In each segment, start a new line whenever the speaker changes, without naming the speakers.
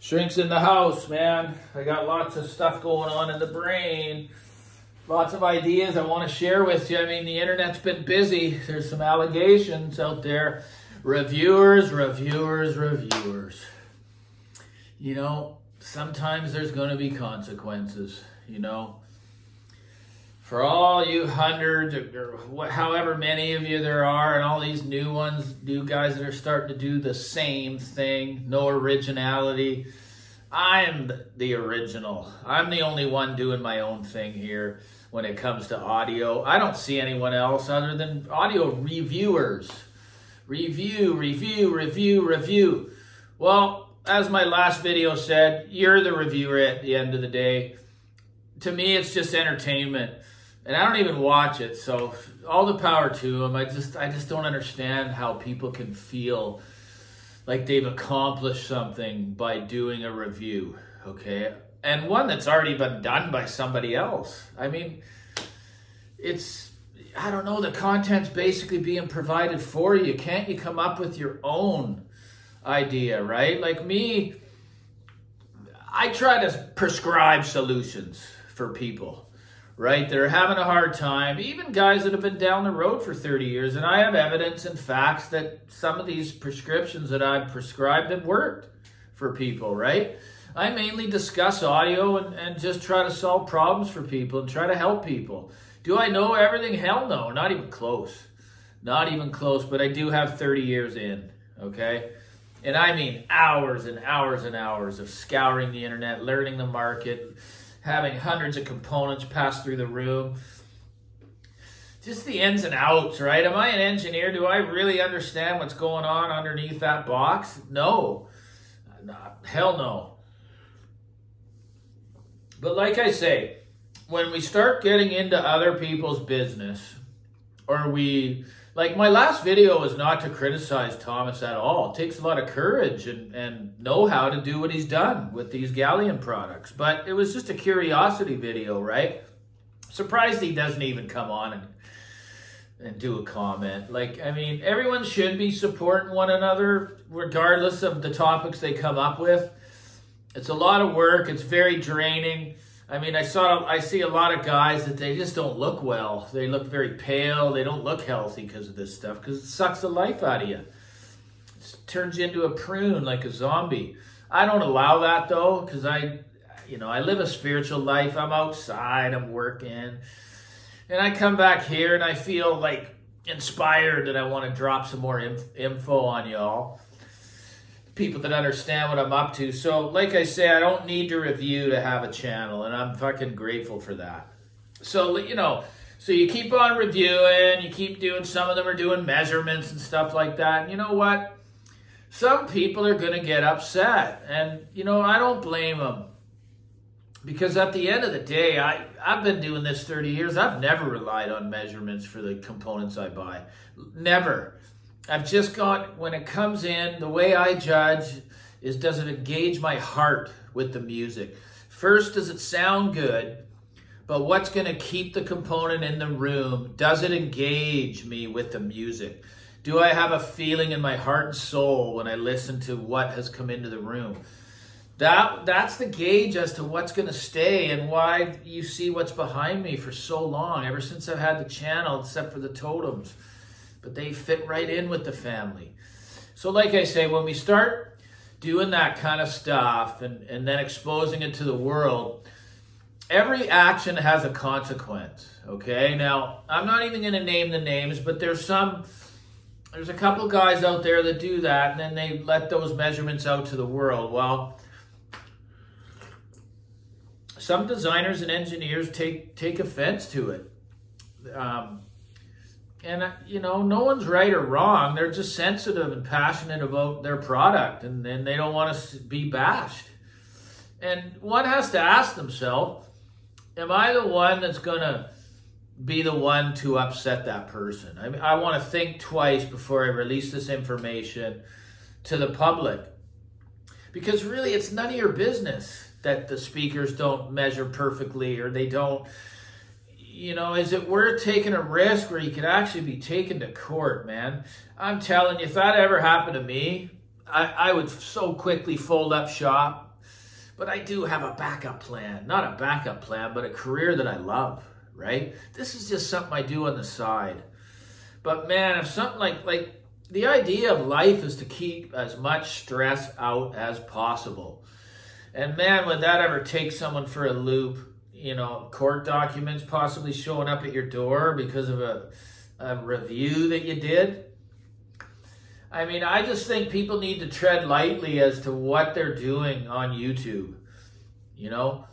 Shrinks in the house, man. I got lots of stuff going on in the brain. Lots of ideas I want to share with you. I mean, the internet's been busy. There's some allegations out there. Reviewers. You know, sometimes there's going to be consequences, you know. For all you hundreds or however many of you there are, and all these new guys that are starting to do the same thing, no originality. I'm the original. I'm the only one doing my own thing here when it comes to audio. I don't see anyone else other than audio reviewers. Review. Well, as my last video said, you're the reviewer at the end of the day. To me, it's just entertainment. And I don't even watch it, so all the power to them. I just don't understand how people can feel like they've accomplished something by doing a review, okay? And one that's already been done by somebody else. I mean, I don't know, the content's basically being provided for you. Can't you come up with your own idea, right? Like me, I try to prescribe solutions for people. Right? They're having a hard time, even guys that have been down the road for 30 years. And I have evidence and facts that some of these prescriptions that I've prescribed have worked for people, right? I mainly discuss audio and just try to solve problems for people and try to help people. Do I know everything? Hell no, not even close. Not even close, but I do have 30 years in, okay? And I mean hours and hours and hours of scouring the internet, learning the market, having hundreds of components pass through the room. Just the ins and outs, right? Am I an engineer? Do I really understand what's going on underneath that box? No. Hell no. But like I say, when we start getting into other people's business, or like my last video was not to criticize Thomas at all. It takes a lot of courage and know-how to do what he's done with these Galleon products. But it was just a curiosity video, right? Surprised he doesn't even come on and do a comment. Like, I mean, everyone should be supporting one another regardless of the topics they come up with. It's a lot of work. It's very draining. I mean, I see a lot of guys that they just don't look well. They look very pale. They don't look healthy because of this stuff, because it sucks the life out of you. It turns you into a prune, like a zombie. I don't allow that, though, because I live a spiritual life. I'm outside. I'm working. And I come back here, and I feel, like, inspired that I want to drop some more info on y'all. People that understand what I'm up to. So like I say, I don't need to review to have a channel, and I'm fucking grateful for that. So, you know, so you keep on reviewing, you keep doing, some of them are doing measurements and stuff like that. And you know what? Some people are going to get upset, and you know, I don't blame them, because at the end of the day, I've been doing this 30 years. I've never relied on measurements for the components I buy. Never. I've just got, when it comes in, the way I judge is, does it engage my heart with the music? First, does it sound good? But what's going to keep the component in the room? Does it engage me with the music? Do I have a feeling in my heart and soul when I listen to what has come into the room? That's the gauge as to what's going to stay, and why you see what's behind me for so long, ever since I've had the channel, except for the totems. But they fit right in with the family. So like I say, when we start doing that kind of stuff and then exposing it to the world, every action has a consequence, okay? Now, I'm not even going to name the names, but there's a couple guys out there that do that, and then they let those measurements out to the world. Well, some designers and engineers take offense to it. And, you know, no one's right or wrong. They're just sensitive and passionate about their product, and they don't want to be bashed. And one has to ask themselves, am I the one that's going to be the one to upset that person? I mean, I want to think twice before I release this information to the public. Because really, it's none of your business that the speakers don't measure perfectly, or they don't. You know, is it worth taking a risk where you could actually be taken to court, man? I'm telling you, if that ever happened to me, I would so quickly fold up shop but I do have a backup plan. Not a backup plan, but a career that I love, right? This is just something I do on the side. But man, if something like the idea of life is to keep as much stress out as possible. And man, would that ever take someone for a loop? You know, court documents possibly showing up at your door because of a review that you did. I mean, I just think people need to tread lightly as to what they're doing on YouTube. You know,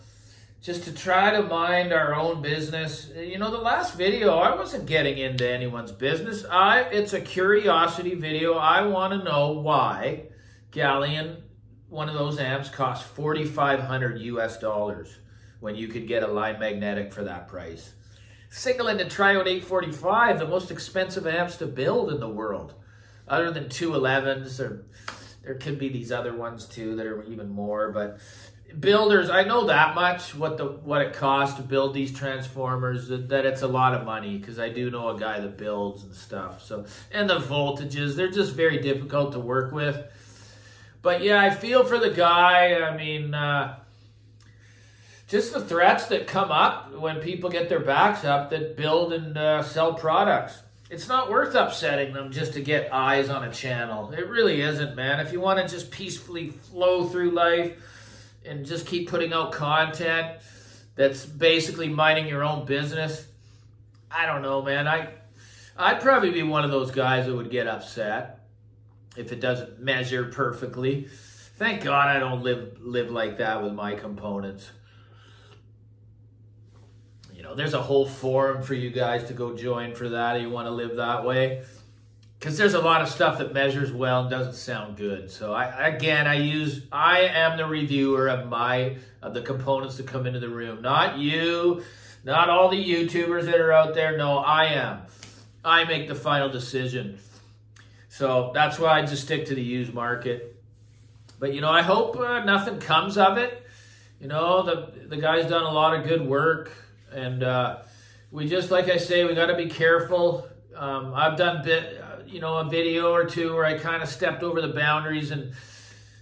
just to try to mind our own business. You know, the last video, I wasn't getting into anyone's business. It's a curiosity video. I want to know why Galleon, one of those amps, costs $4,500 US when you could get a line magnetic for that price. Signal to Triode 845, the most expensive amps to build in the world. Other than 211s, or there could be these other ones too that are even more, but builders, I know that much, what it costs to build these transformers, that it's a lot of money, because I do know a guy that builds and stuff. So, and the voltages, they're just very difficult to work with. But yeah, I feel for the guy. I mean, just the threats that come up when people get their backs up that build and sell products. It's not worth upsetting them just to get eyes on a channel. It really isn't, man. If you want to just peacefully flow through life and just keep putting out content that's basically minding your own business, I don't know, man. I'd probably be one of those guys that would get upset if it doesn't measure perfectly. Thank God I don't live like that with my components. You know, there's a whole forum for you guys to go join for that if you want to live that way. Because there's a lot of stuff that measures well and doesn't sound good. So I am the reviewer of the components that come into the room. Not you, not all the YouTubers that are out there. No, I am. I make the final decision. So that's why I just stick to the used market. But, you know, I hope nothing comes of it. You know, the guy's done a lot of good work. And we just, like I say, we got to be careful. I've done a video or two where I kind of stepped over the boundaries, and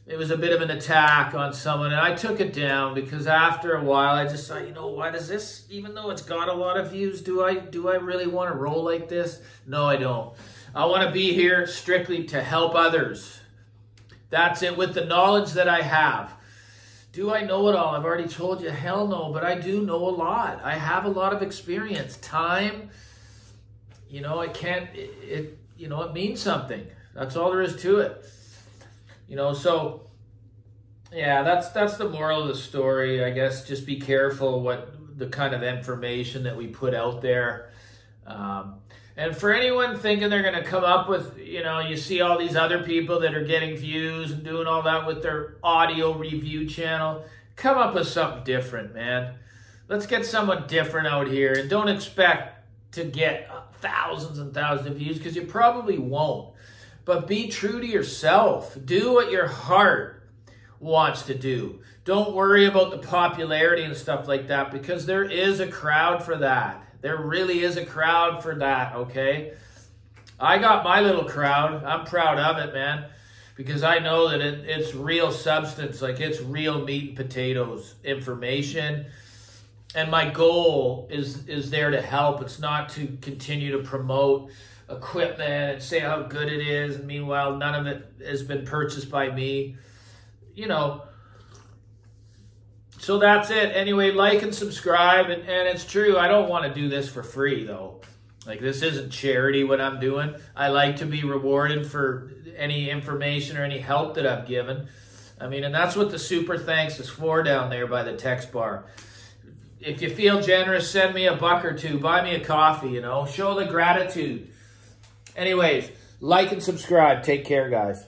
it was a bit of an attack on someone, and I took it down because after a while I just thought, you know what, is this, even though it's got a lot of views, do I really want to roll like this? No, I don't. I want to be here strictly to help others. That's it, with the knowledge that I have. Do I know it all? I've already told you, hell no, but I do know a lot. I have a lot of experience. Time, you know, it means something. That's all there is to it. You know, so yeah, that's the moral of the story. I guess just be careful what the kind of information that we put out there. And for anyone thinking they're going to come up with, you know, you see all these other people that are getting views and doing all that with their audio review channel, come up with something different, man. Let's get someone different out here, and don't expect to get thousands and thousands of views, because you probably won't. But be true to yourself. Do what your heart wants to do. Don't worry about the popularity and stuff like that, because there is a crowd for that. There really is a crowd for that, okay? I got my little crowd. I'm proud of it, man, because I know that it's real substance, like it's real meat and potatoes information. And my goal is there to help. It's not to continue to promote equipment and say how good it is. And meanwhile, none of it has been purchased by me, you know. So that's it. Anyway, like and subscribe. And it's true, I don't want to do this for free, though. Like, this isn't charity, what I'm doing. I like to be rewarded for any information or any help that I've given. I mean, and that's what the super thanks is for down there by the text bar. If you feel generous, send me a buck or two. Buy me a coffee, you know. Show the gratitude. Anyways, like and subscribe. Take care, guys.